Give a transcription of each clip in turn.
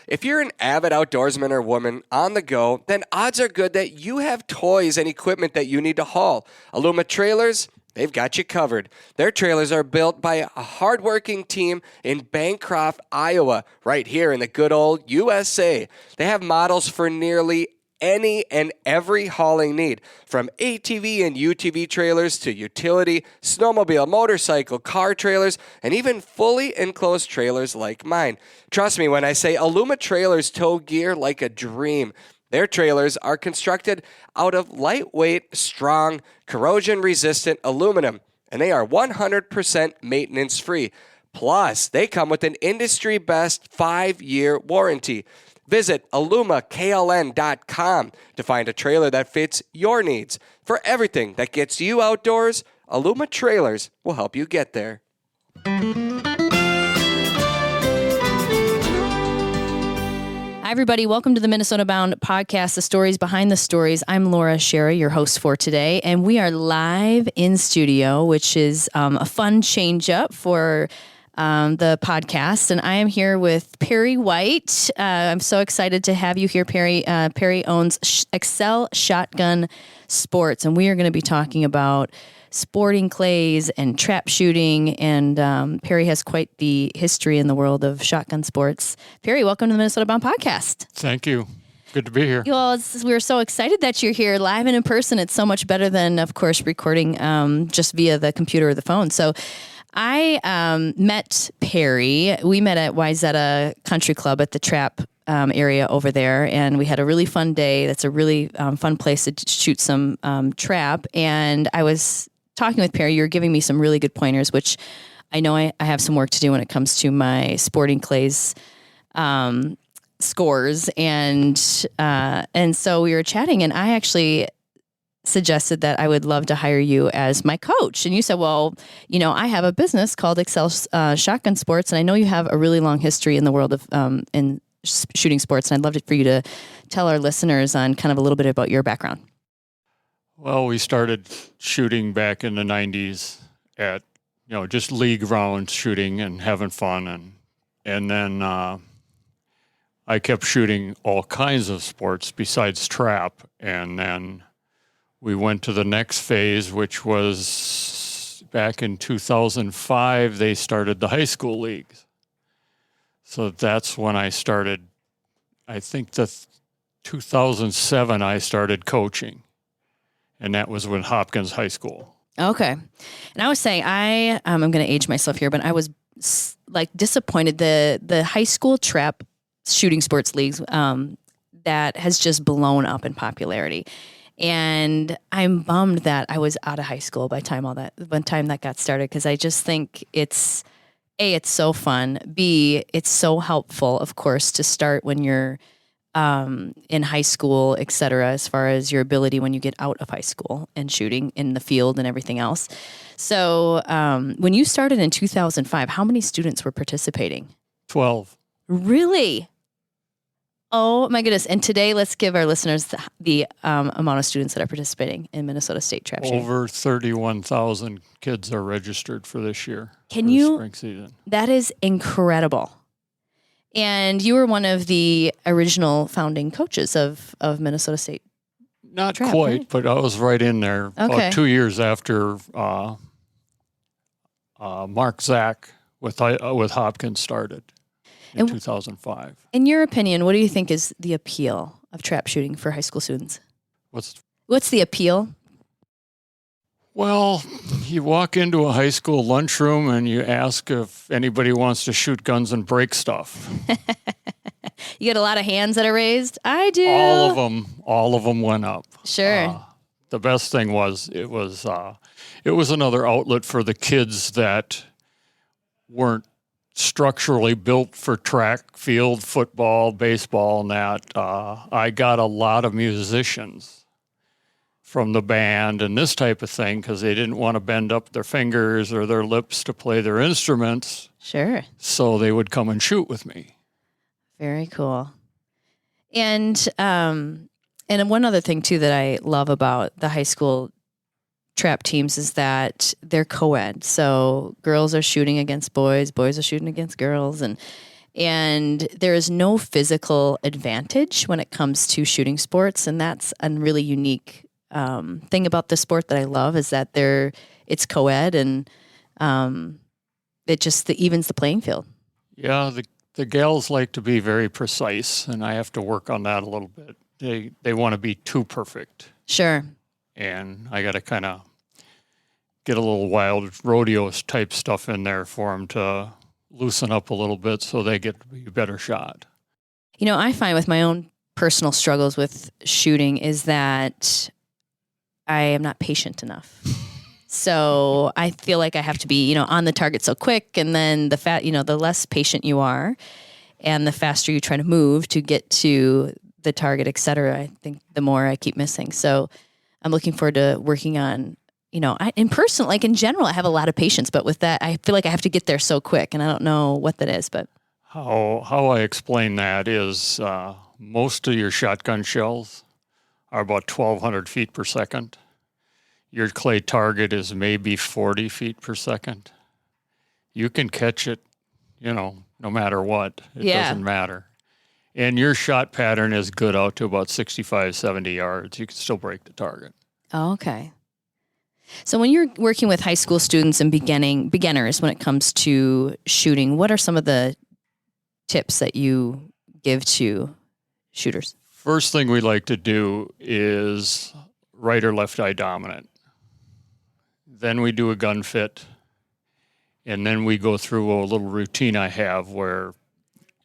If you're an avid outdoorsman or woman on the go, then odds are good that you have toys and equipment that you need to haul. Aluma Trailers, they've got you covered. Their trailers are built by a hardworking team in Bancroft, Iowa, right here in the good old USA. They have models for nearly any and every hauling need, from ATV and UTV trailers to utility, snowmobile, motorcycle, car trailers, and even fully enclosed trailers like mine. Trust me when I say Aluma Trailers tow gear like a dream. Their trailers are constructed out of lightweight, strong, corrosion-resistant aluminum, and they are 100% maintenance-free. Plus, they come with an industry-best 5-year warranty. Visit alumakln.com to find a trailer that fits your needs. For everything that gets you outdoors, Aluma Trailers will help you get there. Hi, everybody. Welcome to the Minnesota Bound podcast, the stories behind the stories. I'm Laura Schara, your host for today, and we are live in studio, which is a fun change up for the podcast. And I am here with Perry White. I'm so excited to have you here, Perry. Perry owns Acel Shotgun Sports, and we are going to be talking about sporting clays and trap shooting. And Perry has quite the history in the world of shotgun sports. Perry, welcome to the Minnesota Bound podcast. Thank you. Good to be here. Well, we're so excited that you're here live and in person. It's so much better than, of course, recording just via the computer or the phone. So I met Perry. We met at Wayzata Country Club at the trap area over there, and we had a really fun day. That's a really fun place to shoot some trap. And I was talking with Perry. You were giving me some really good pointers, which I know I have some work to do when it comes to my sporting clays scores. And so we were chatting, and I actually suggested that I would love to hire you as my coach. And you said, well, you know, I have a business called Acel Shotgun Sports, and I know you have a really long history in the world of in shooting sports, and I'd love for you to tell our listeners on kind of a little bit about your background. Well, we started shooting back in the 90s at, just league rounds shooting and having fun. And then I kept shooting all kinds of sports besides trap. And then we went to the next phase, which was back in 2005, they started the high school leagues. So that's when I started, I think 2007, I started coaching. And that was with Hopkins High School. Okay. And I was saying, I'm going to age myself here, but I was disappointed. The high school trap shooting sports leagues that has just blown up in popularity. And I'm bummed that I was out of high school by the time that got started, because I just think it's so fun. B, it's so helpful, of course, to start when you're in high school, et cetera, as far as your ability when you get out of high school and shooting in the field and everything else. So when you started in 2005, how many students were participating? 12. Really? Oh my goodness. And today, let's give our listeners the amount of students that are participating in Minnesota State trap shooting. Over 31,000 kids are registered for this year. Spring season. That is incredible. And you were one of the original founding coaches of Minnesota State. Not trap, quite, right? but I was right in there about 2 years after Mark Zach with Hopkins started in 2005. In your opinion, what do you think is the appeal of trap shooting for high school students? What's the appeal? Well, you walk into a high school lunchroom and you ask if anybody wants to shoot guns and break stuff. You get a lot of hands that are raised? I do. All of them went up. Sure. The best thing was it was another outlet for the kids that weren't structurally built for track, field, football, baseball, and that. I got a lot of musicians from the band and this type of thing because they didn't want to bend up their fingers or their lips to play their instruments. Sure. So they would come and shoot with me. Very cool. And one other thing too that I love about the high school trap teams is that they're co-ed. So girls are shooting against boys, boys are shooting against girls, and And there is no physical advantage when it comes to shooting sports. And that's a really unique thing about the sport that I love, is that it's co-ed, and it evens the playing field. Yeah, the gals like to be very precise, and I have to work on that a little bit. They want to be too perfect. Sure. And I got to kind of get a little wild rodeo type stuff in there for them to loosen up a little bit so they get to be a better shot. You know, I find with my own personal struggles with shooting is that I am not patient enough. So I feel like I have to be, on the target so quick, and then the less patient you are and the faster you try to move to get to the target, et cetera, I think the more I keep missing. So I'm looking forward to working on, in person, like in general, I have a lot of patience, but with that, I feel like I have to get there so quick, and I don't know what that is, but. How I explain that is most of your shotgun shells are about 1,200 feet per second. Your clay target is maybe 40 feet per second. You can catch it, no matter what. It doesn't matter. And your shot pattern is good out to about 65, 70 yards. You can still break the target. Oh, okay. So when you're working with high school students and beginners when it comes to shooting, what are some of the tips that you give to shooters? First thing we like to do is right or left eye dominant. Then we do a gun fit, and then we go through a little routine I have where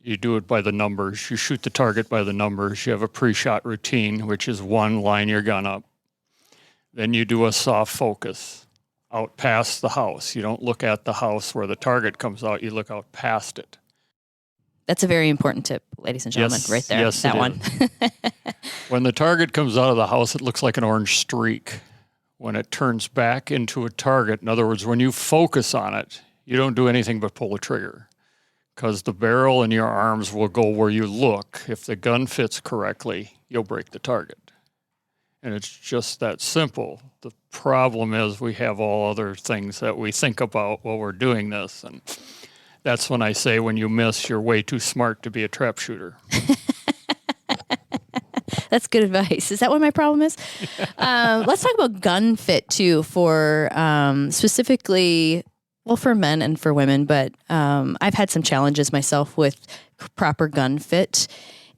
you do it by the numbers. You shoot the target by the numbers. You have a pre-shot routine, which is 1, line your gun up. Then you do a soft focus out past the house. You don't look at the house where the target comes out. You look out past it. That's a very important tip, ladies and gentlemen, right there. Yes, that one. When the target comes out of the house, it looks like an orange streak. When it turns back into a target, in other words, when you focus on it, you don't do anything but pull the trigger, because the barrel and your arms will go where you look. If the gun fits correctly, you'll break the target. And it's just that simple. The problem is we have all other things that we think about while we're doing this. And that's when I say, when you miss, you're way too smart to be a trap shooter. That's good advice. Is that what my problem is? Let's talk about gun fit too, for specifically, well, for men and for women. But I've had some challenges myself with proper gun fit.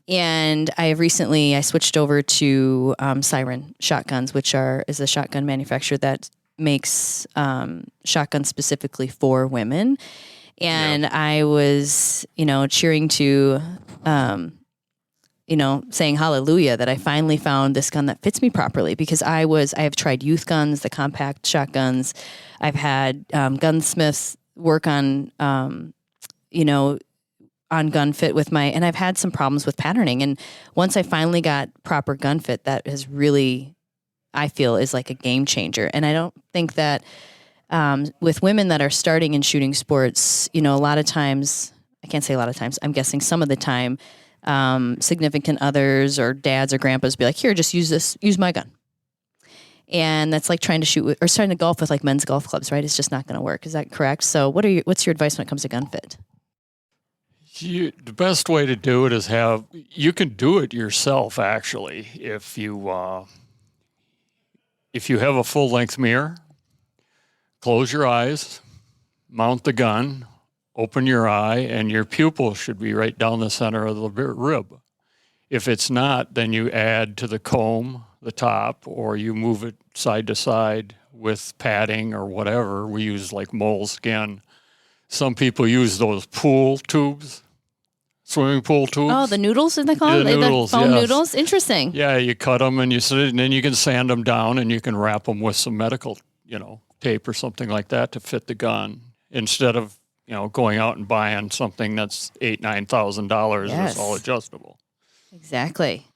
And I switched over to Siren shotguns, which is a shotgun manufacturer that makes shotguns specifically for women. And I was, cheering to, saying hallelujah that I finally found this gun that fits me properly, because I have tried youth guns, the compact shotguns. I've had gunsmiths work on, on gun fit and I've had some problems with patterning. And once I finally got proper gun fit, that has really, I feel, is like a game changer. And I don't think that with women that are starting in shooting sports, a lot of times, I can't say a lot of times, I'm guessing some of the time, significant others or dads or grandpas be like, here, just use my gun. And that's like trying to shoot or starting to golf with like men's golf clubs, right? It's just not going to work. Is that correct? So what's your advice when it comes to gun fit? The best way to do it is you can do it yourself, actually. If you have a full-length mirror, close your eyes, mount the gun, open your eye, and your pupil should be right down the center of the rib. If it's not, then you add to the comb, the top, or you move it side to side with padding or whatever. We use like moleskin. Some people use those pool tubes, swimming pool tubes. Oh, the noodles, they call them? The noodles, foam yes. noodles? Interesting. Yeah, you cut them and then you can sand them down, and you can wrap them with some medical, tape or something like that to fit the gun, instead of, going out and buying something that's $8,000-$9,000 that's all adjustable. Exactly.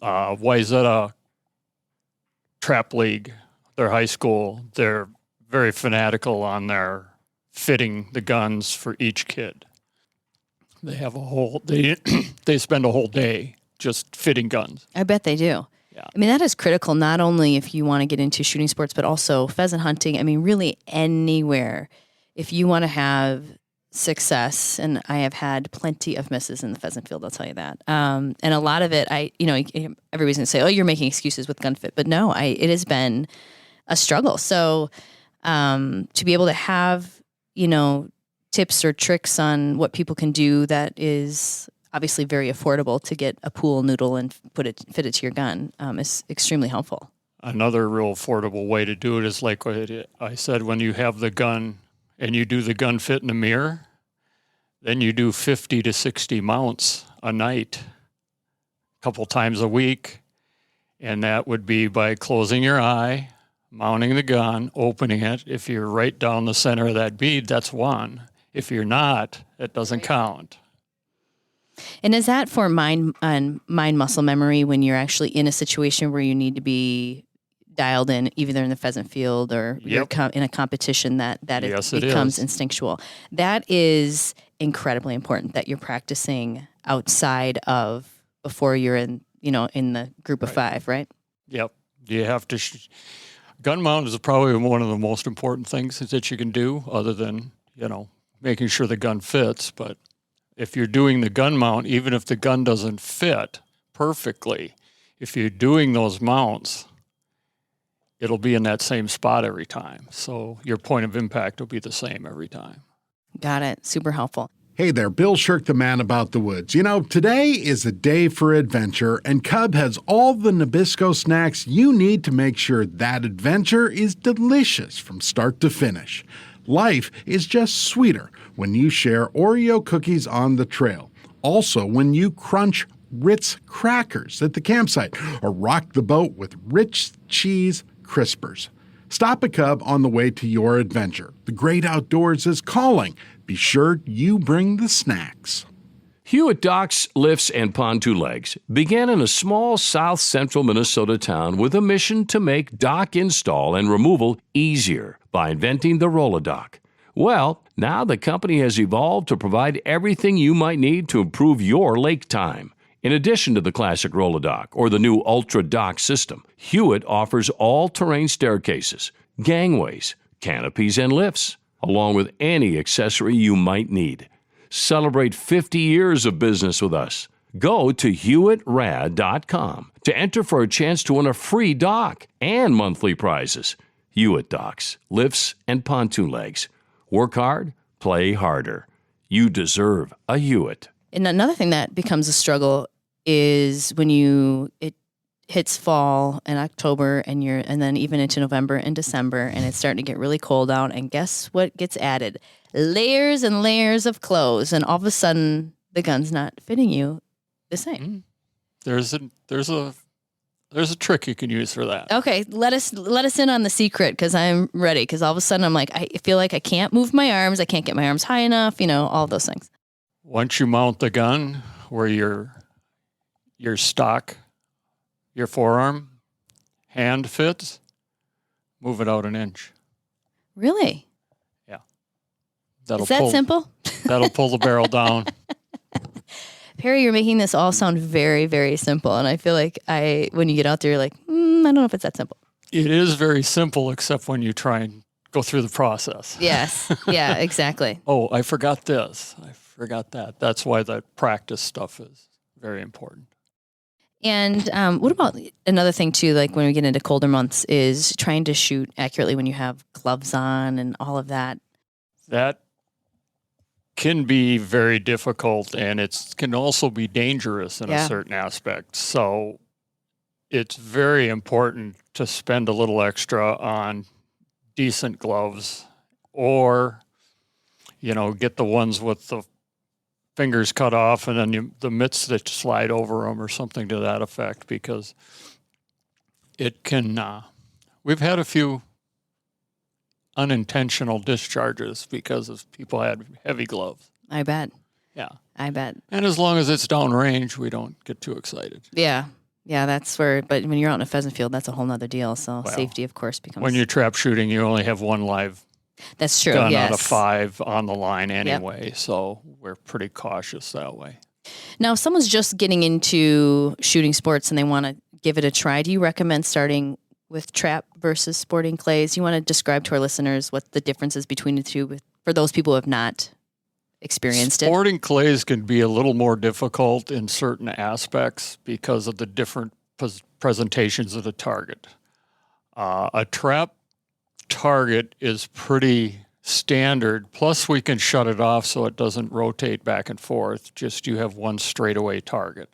Wayzata Trap League, their high school, they're very fanatical on their fitting the guns for each kid. They have they spend a whole day just fitting guns. I bet they do. Yeah. I mean, that is critical, not only if you want to get into shooting sports, but also pheasant hunting. I mean, really anywhere. If you want to have success, and I have had plenty of misses in the pheasant field. I'll tell you that. And a lot of it, everybody's gonna say, "Oh, you're making excuses with gun fit," but no, it has been a struggle. So to be able to have, tips or tricks on what people can do that is obviously very affordable to get a pool noodle and fit it to your gun is extremely helpful. Another real affordable way to do it is like what I said, when you have the gun and you do the gun fit in the mirror, then you do 50 to 60 mounts a night, a couple times a week. And that would be by closing your eye, mounting the gun, opening it. If you're right down the center of that bead, that's one. If you're not, it doesn't count. And is that for mind muscle memory when you're actually in a situation where you need to be dialed in, either in the pheasant field or you're in a competition that Yes, it becomes instinctual? That is incredibly important that you're practicing outside of before you're in the group of five, right? Yep. You have to. Gun mount is probably one of the most important things that you can do, other than making sure the gun fits. But if you're doing the gun mount, even if the gun doesn't fit perfectly, if you're doing those mounts, it'll be in that same spot every time. So your point of impact will be the same every time. Got it. Super helpful. Hey there, Bill Shirk, the man about the woods. Today is a day for adventure, and Cub has all the Nabisco snacks you need to make sure that adventure is delicious from start to finish. Life is just sweeter when you share Oreo cookies on the trail. Also, when you crunch Ritz crackers at the campsite or rock the boat with rich cheese crispers. Stop a Cub on the way to your adventure. The great outdoors is calling. Be sure you bring the snacks. Hewitt Docks, Lifts, and Pontoon Legs began in a small south-central Minnesota town with a mission to make dock install and removal easier by inventing the Roll-A-Dock. Well, now the company has evolved to provide everything you might need to improve your lake time. In addition to the classic Roll-A-Dock or the new Ultra Dock system, Hewitt offers all-terrain staircases, gangways, canopies, and lifts, along with any accessory you might need. Celebrate 50 years of business with us. Go to HewittRad.com to enter for a chance to win a free dock and monthly prizes. Hewitt Docks, Lifts, and Pontoon Legs. Work hard, play harder. You deserve a Hewitt. And another thing that becomes a struggle is when it hits fall and October and then even into November and December, and it's starting to get really cold out, and guess what gets added? Layers and layers of clothes, and all of a sudden the gun's not fitting you the same. There's a trick you can use for that. Okay, let us in on the secret, because I'm ready. Because all of a sudden I'm like, I feel like I can't move my arms, I can't get my arms high enough, all of those things. Once you mount the gun where your stock, your forearm, hand fits, move it out an inch. Really? Yeah. Is that simple? That'll pull the barrel down. Perry, you're making this all sound very, very simple. And I feel like when you get out there, you're like, I don't know if it's that simple. It is very simple, except when you try and go through the process. Yes. Yeah, exactly. Oh, I forgot this. I forgot that. That's why the practice stuff is very important. And what about another thing too, like when we get into colder months, is trying to shoot accurately when you have gloves on and all of that? That can be very difficult, and it can also be dangerous in a certain aspect. So it's very important to spend a little extra on decent gloves, or, get the ones with the fingers cut off and then the mitts that slide over them or something to that effect, because it can, we've had a few unintentional discharges because of people had heavy gloves. I bet. Yeah. I bet. And as long as it's downrange, we don't get too excited. Yeah. Yeah, that's where, but when you're out in a pheasant field, that's a whole nother deal. So safety, of course, becomes. When you're trap shooting, you only have one live That's true. gun Yes. out of 5 on the line anyway. So we're pretty cautious that way. Now, if someone's just getting into shooting sports and they want to give it a try, do you recommend starting with trap versus sporting clays? You want to describe to our listeners what the difference is between the two for those people who have not experienced it. Sporting clays can be a little more difficult in certain aspects because of the different presentations of the target. A trap target is pretty standard. Plus, we can shut it off so it doesn't rotate back and forth. Just you have one straightaway target.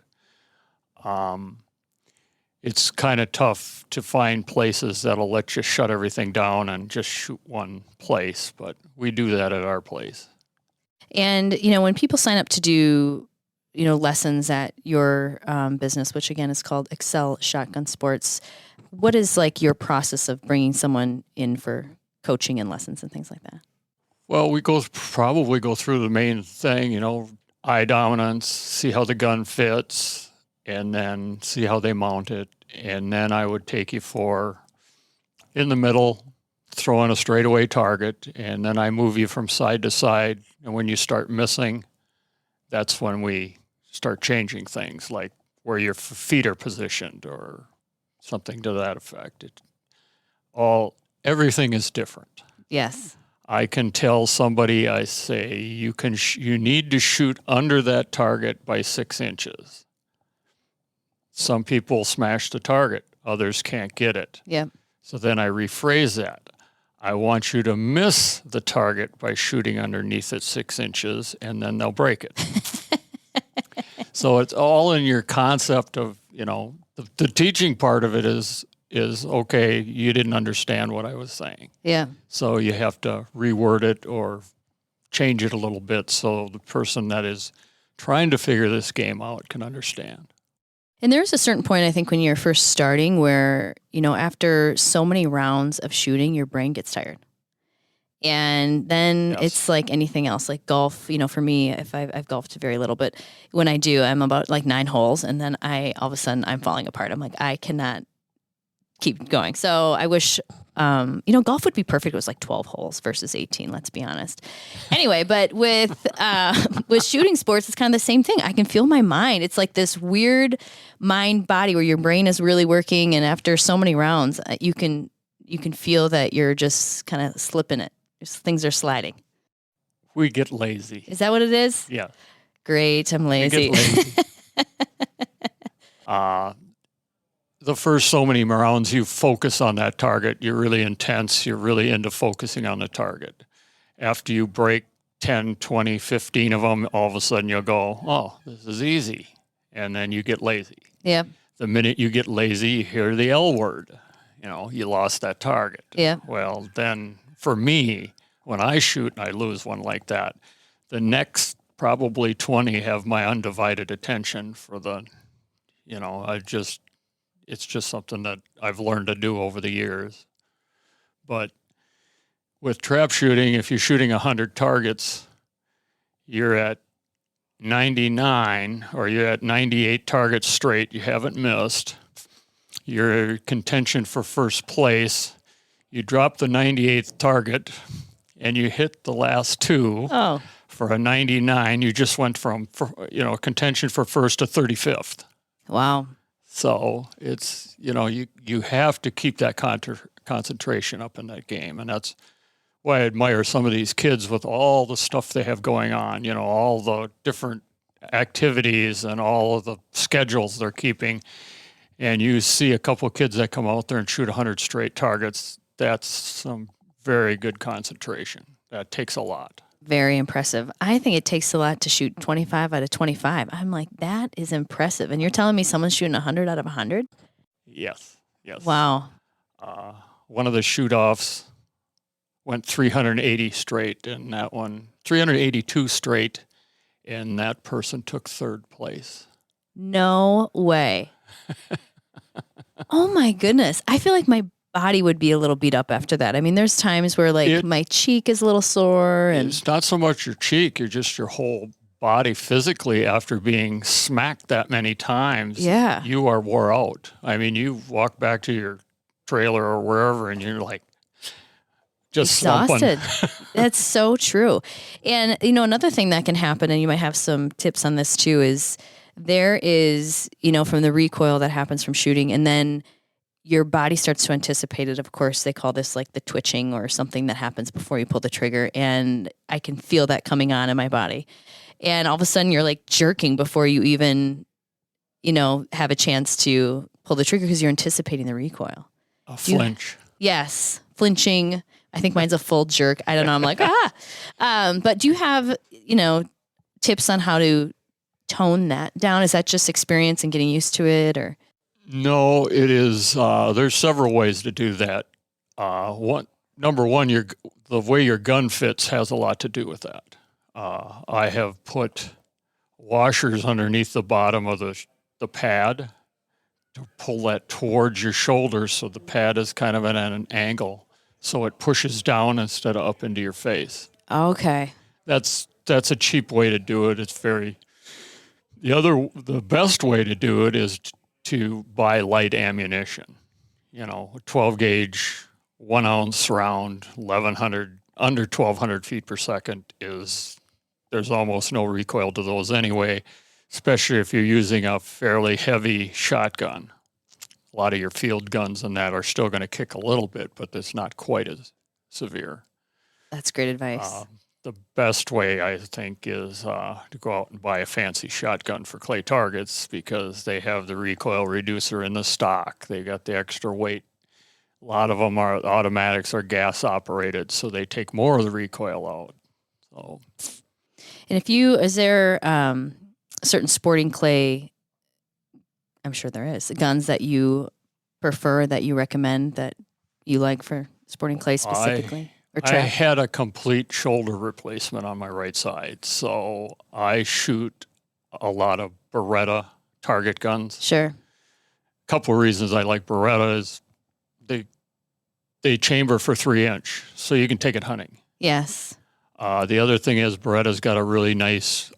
It's kind of tough to find places that'll let you shut everything down and just shoot one place, but we do that at our place. And, when people sign up to do, lessons at your business, which again is called Acel Shotgun Sports, what is like your process of bringing someone in for coaching and lessons and things like that? Well, we probably go through the main thing, eye dominance, see how the gun fits, and then see how they mount it. And then I would take you for in the middle, throw in a straightaway target, and then I move you from side to side. And when you start missing, that's when we start changing things, like where your feet are positioned or something to that effect. Everything is different. Yes. I can tell somebody, I say, you need to shoot under that target by 6 inches. Some people smash the target, others can't get it. Yeah. So then I rephrase that. I want you to miss the target by shooting underneath it 6 inches, and then they'll break it. So it's all in your concept of, the teaching part of it is okay, you didn't understand what I was saying. Yeah. So you have to reword it or change it a little bit so the person that is trying to figure this game out can understand. And there's a certain point, I think, when you're first starting where, after so many rounds of shooting, your brain gets tired. And then It's like anything else, like golf, for me, if I've golfed very little, but when I do, I'm about like 9 holes. And then all of a sudden I'm falling apart. I'm like, I cannot keep going. So I wish, golf would be perfect. It was like 12 holes versus 18, let's be honest. Anyway, but with shooting sports, it's kind of the same thing. I can feel my mind. It's like this weird mind body where your brain is really working. And after so many rounds, you can feel that you're just kind of slipping it. Things are sliding. We get lazy. Is that what it is? Yeah. Great. I'm lazy. We get lazy. The first so many rounds, you focus on that target. You're really intense. You're really into focusing on the target. After you break 10, 20, 15 of them, all of a sudden you'll go, oh, this is easy. And then you get lazy. Yeah. The minute you get lazy, you hear the L word. You lost that target. Yeah. Well, then for me, when I shoot and I lose one like that, the next probably 20 have my undivided attention for the, it's just something that I've learned to do over the years. But with trap shooting, if you're shooting 100 targets, you're at 99 or you're at 98 targets straight. You haven't missed. You're in contention for first place. You drop the 98th target and you hit the last two for a 99. You just went from contention for first to 35th. Wow. So it's, you have to keep that concentration up in that game. And that's why I admire some of these kids with all the stuff they have going on, all the different activities and all of the schedules they're keeping. And you see a couple of kids that come out there and shoot 100 straight targets. That's some very good concentration. That takes a lot. Very impressive. I think it takes a lot to shoot 25 out of 25. I'm like, that is impressive. And you're telling me someone's shooting 100 out of 100? Yes. Wow. One of the shoot-offs went 380 straight, and that one, 382 straight, and that person took third place. No way. Oh, my goodness. I feel like my body would be a little beat up after that. I mean, there's times where my cheek is a little sore. And it's not so much your cheek, you're just your whole body physically after being smacked that many times. Yeah. You are wore out. I mean, you walk back to your trailer or wherever and you're like just exhausted. slumping. That's so true. And, another thing that can happen, and you might have some tips on this too, is there is, from the recoil that happens from shooting, and then your body starts to anticipate it. Of course, they call this like the twitching or something that happens before you pull the trigger. And I can feel that coming on in my body. And all of a sudden you're like jerking before you even, have a chance to pull the trigger because you're anticipating the recoil. A flinch. Yes. Flinching. I think mine's a full jerk. I don't know. I'm like, but do you have, tips on how to tone that down? Is that just experience and getting used to it, or? No, it is. There's several ways to do that. Number one, the way your gun fits has a lot to do with that. I have put washers underneath the bottom of the pad to pull that towards your shoulder, so the pad is kind of at an angle, so it pushes down instead of up into your face. Okay. That's a cheap way to do it. The best way to do it is to buy light ammunition. 12 gauge, 1 ounce round, 1100, under 1200 feet per second there's almost no recoil to those anyway, especially if you're using a fairly heavy shotgun. A lot of your field guns and that are still going to kick a little bit, but it's not quite as severe. That's great advice. The best way, I think, is to go out and buy a fancy shotgun for clay targets, because they have the recoil reducer in the stock. They got the extra weight. A lot of them are automatics or gas operated, so they take more of the recoil out. So, and is there certain sporting clay, I'm sure there is, guns that you prefer, that you recommend, that you like for sporting clay specifically? I had a complete shoulder replacement on my right side, so I shoot a lot of Beretta target guns. Sure. A couple of reasons I like Beretta is they chamber for 3-inch, so you can take it hunting. Yes. The other thing is Beretta's got a really nice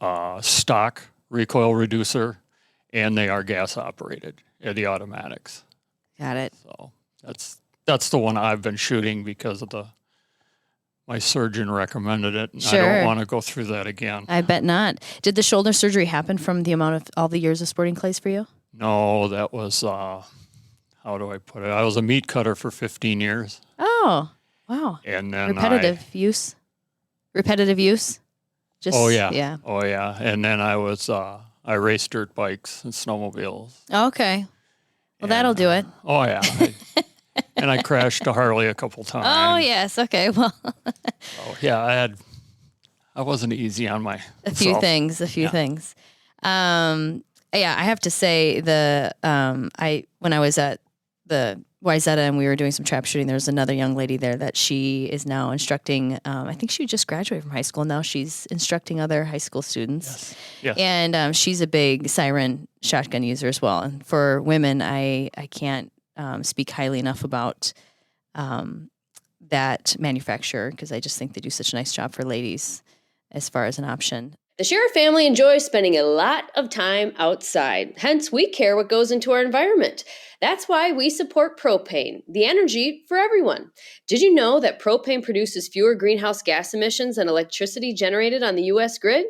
stock recoil reducer, and they are gas operated, the automatics. Got it. So that's the one I've been shooting because of my surgeon recommended it. And sure. I don't want to go through that again. I bet not. Did the shoulder surgery happen from the amount of all the years of sporting clays for you? No, that was, how do I put it? I was a meat cutter for 15 years. Oh, wow. And then Repetitive use? Just, oh, yeah. Yeah. Oh, yeah. And then I raced dirt bikes and snowmobiles. Okay. Well, that'll do it. Oh, yeah. And I crashed a Harley a couple times. Oh, yes. Okay. Well, so, yeah, I wasn't easy on my a few things. Yeah, I have to say when I was at the Wayzata and we were doing some trap shooting, there was another young lady there that she is now instructing. I think she just graduated from high school. Now she's instructing other high school students. Yes. And she's a big siren shotgun user as well. And for women, I can't speak highly enough about that manufacturer, because I just think they do such a nice job for ladies as far as an option. The Schara family enjoys spending a lot of time outside. Hence, we care what goes into our environment. That's why we support propane, the energy for everyone. Did you know that propane produces fewer greenhouse gas emissions than electricity generated on the U.S. grid?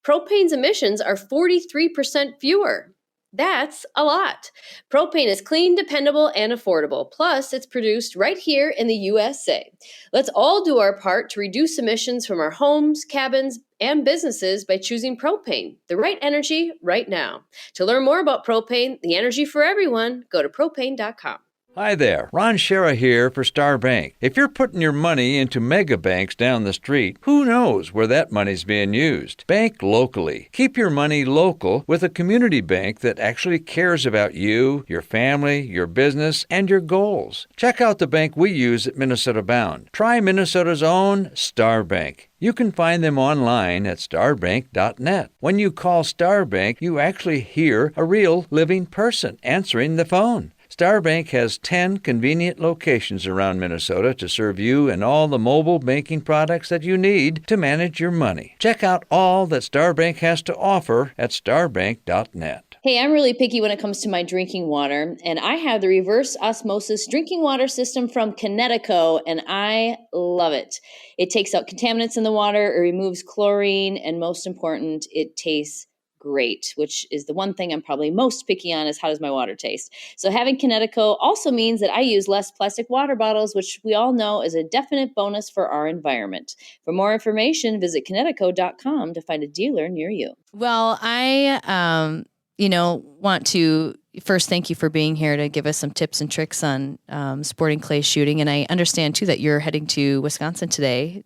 Propane's emissions are 43% fewer. That's a lot. Propane is clean, dependable, and affordable. Plus, it's produced right here in the USA. Let's all do our part to reduce emissions from our homes, cabins, and businesses by choosing propane, the right energy right now. To learn more about propane, the energy for everyone, go to propane.com. Hi there, Ron Schara here for Star Bank. If you're putting your money into mega banks down the street, who knows where that money's being used? Bank locally. Keep your money local with a community bank that actually cares about you, your family, your business, and your goals. Check out the bank we use at Minnesota Bound. Try Minnesota's own Star Bank. You can find them online at starbank.net. When you call Star Bank, you actually hear a real living person answering the phone. Star Bank has 10 convenient locations around Minnesota to serve you and all the mobile banking products that you need to manage your money. Check out all that Star Bank has to offer at starbank.net. Hey, I'm really picky when it comes to my drinking water, and I have the reverse osmosis drinking water system from Connecticut, and I love it. It takes out contaminants in the water, it removes chlorine, and most important, it tastes great, which is the one thing I'm probably most picky on is how does my water taste. So having Kinetico also means that I use less plastic water bottles, which we all know is a definite bonus for our environment. For more information, visit kinetico.com to find a dealer near you. Well, I, want to first thank you for being here to give us some tips and tricks on sporting clay shooting. And I understand too that you're heading to Wisconsin today.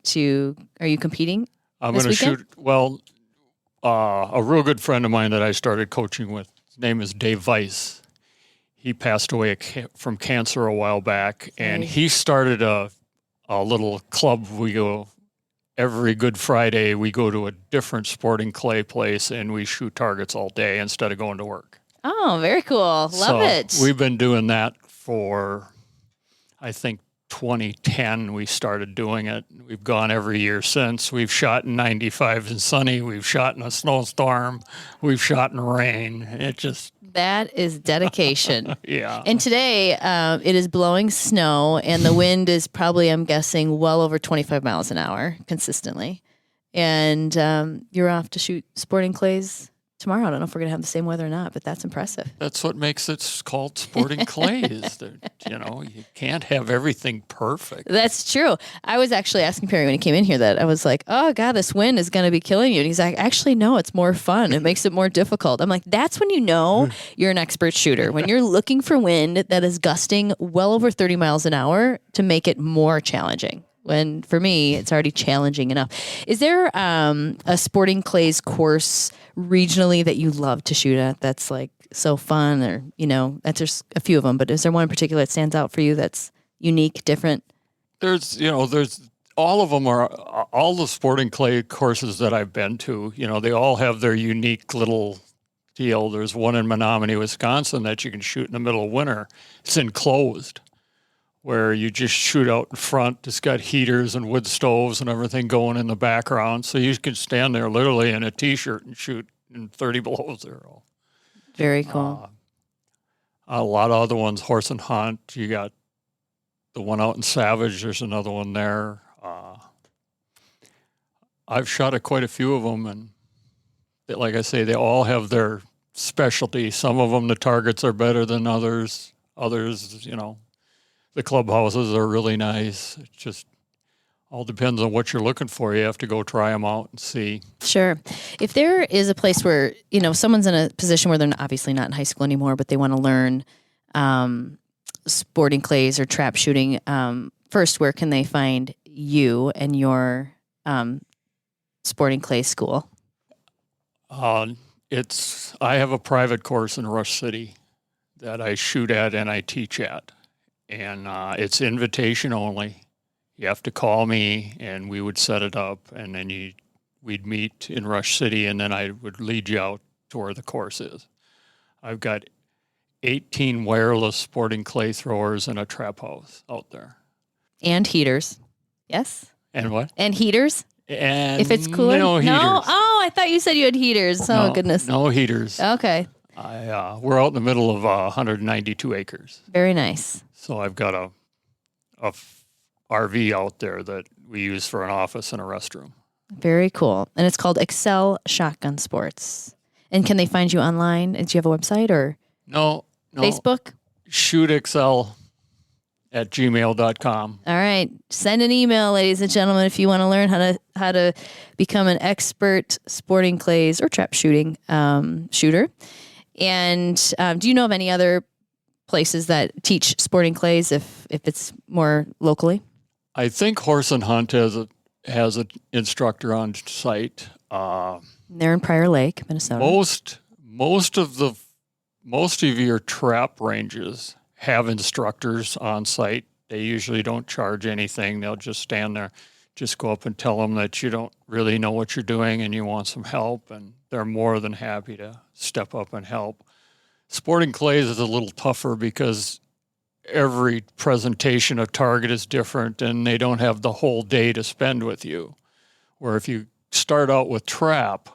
Are you competing? I'm this going to weekend? shoot. Well, a real good friend of mine that I started coaching with, his name is Dave Weiss. He passed away from cancer a while back, and he started a little club. We go every Good Friday. We go to a different sporting clay place, and we shoot targets all day instead of going to work. Oh, very cool. Love it. We've been doing that for, I think, 2010 we started doing it. We've gone every year since. We've shot in 95 and sunny. We've shot in a snowstorm. We've shot in rain. That is dedication. Yeah. And today it is blowing snow, and the wind is probably, I'm guessing, well over 25 miles an hour consistently. And you're off to shoot sporting clays tomorrow. I don't know if we're going to have the same weather or not, but that's impressive. That's what makes it called sporting clay is that, you can't have everything perfect. That's true. I was actually asking Perry when he came in here that I was like, oh God, this wind is going to be killing you. And he's like, actually, no, it's more fun. It makes it more difficult. I'm like, that's when you know you're an expert shooter. When you're looking for wind that is gusting well over 30 miles an hour to make it more challenging. When for me, it's already challenging enough. Is there a sporting clays course regionally that you love to shoot at that's like so fun, or that's just a few of them, but is there one in particular that stands out for you that's unique, different? There's all of them are all the sporting clay courses that I've been to. They all have their unique little deal. There's one in Menominee, Wisconsin that you can shoot in the middle of winter. It's enclosed, where you just shoot out in front. It's got heaters and wood stoves and everything going in the background. So you can stand there literally in a T-shirt and shoot in 30 below zero. Very cool. A lot of other ones, horse and hunt. You got the one out in Savage. There's another one there. I've shot at quite a few of them, and like I say, they all have their specialty. Some of them, the targets are better than others. Others, the clubhouses are really nice. It just all depends on what you're looking for. You have to go try them out and see. Sure. If there is a place where, someone's in a position where they're obviously not in high school anymore, but they want to learn sporting clays or trap shooting, first, where can they find you and your sporting clay school? I have a private course in Rush City that I shoot at and I teach at. And it's invitation only. You have to call me, and we would set it up, and then we'd meet in Rush City, and then I would lead you out to where the course is. I've got 18 wireless sporting clay throwers in a trap house out there. And heaters. Yes? And what? And heaters? And if it's cooler? No heaters. No? Oh, I thought you said you had heaters. Oh, goodness. No heaters. Okay. We're out in the middle of 192 acres. Very nice. So I've got a RV out there that we use for an office and a restroom. Very cool. And it's called Acel Shotgun Sports. And can they find you online? Do you have a website or? No. Facebook? shootexcel@gmail.com. All right. Send an email, ladies and gentlemen, if you want to learn how to become an expert sporting clays or trap shooting shooter. And do you know of any other places that teach sporting clays if it's more locally? I think Horse and Hunt has an instructor on site. They're in Prior Lake, Minnesota. Most of your trap ranges have instructors on site. They usually don't charge anything. They'll just stand there, just go up and tell them that you don't really know what you're doing and you want some help, and they're more than happy to step up and help. Sporting clays is a little tougher because every presentation of target is different, and they don't have the whole day to spend with you. Where if you start out with trap,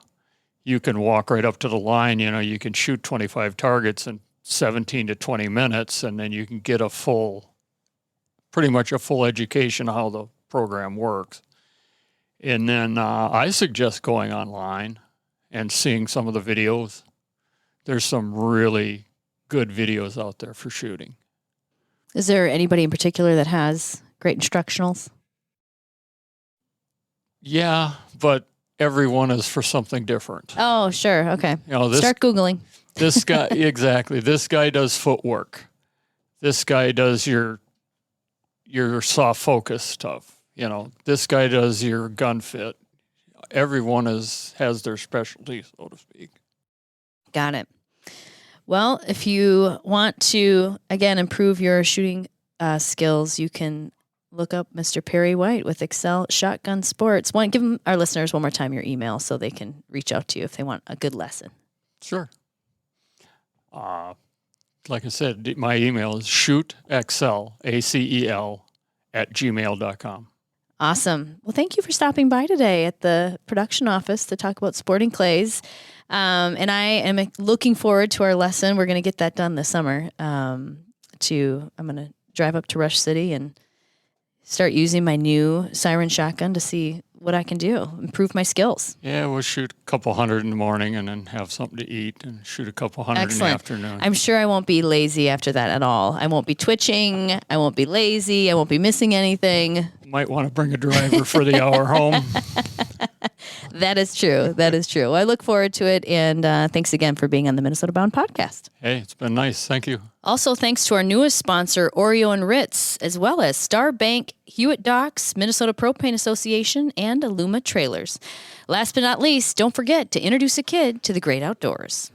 you can walk right up to the line. You can shoot 25 targets in 17 to 20 minutes, and then you can get pretty much a full education of how the program works. And then I suggest going online and seeing some of the videos. There's some really good videos out there for shooting. Is there anybody in particular that has great instructionals? Yeah, but everyone is for something different. Oh, sure. Okay. You know, Start Googling. this guy, exactly. This guy does footwork. This guy does your soft focus stuff. You know, this guy does your gun fit. Everyone has their specialty, so to speak. Got it. Well, if you want to, again, improve your shooting skills, you can look up Mr. Perry White with Acel Shotgun Sports. Give our listeners one more time your email so they can reach out to you if they want a good lesson. Sure. Like I said, my email is shootacel, ACEL, @gmail.com. Awesome. Well, thank you for stopping by today at the production office to talk about sporting clays. And I am looking forward to our lesson. We're going to get that done this summer. I'm going to drive up to Rush City and start using my new Siren shotgun to see what I can do, improve my skills. Yeah, we'll shoot a couple hundred in the morning and then have something to eat and shoot a couple hundred in the afternoon. I'm sure I won't be lazy after that at all. I won't be twitching. I won't be lazy. I won't be missing anything. Might want to bring a driver for the hour home. That is true. That is true. Well, I look forward to it. And thanks again for being on the Minnesota Bound podcast. Hey, it's been nice. Thank you. Also, thanks to our newest sponsor, Oreo and Ritz, as well as Star Bank, Hewitt Docks, Minnesota Propane Association, and Aluma Trailers. Last but not least, don't forget to introduce a kid to the great outdoors.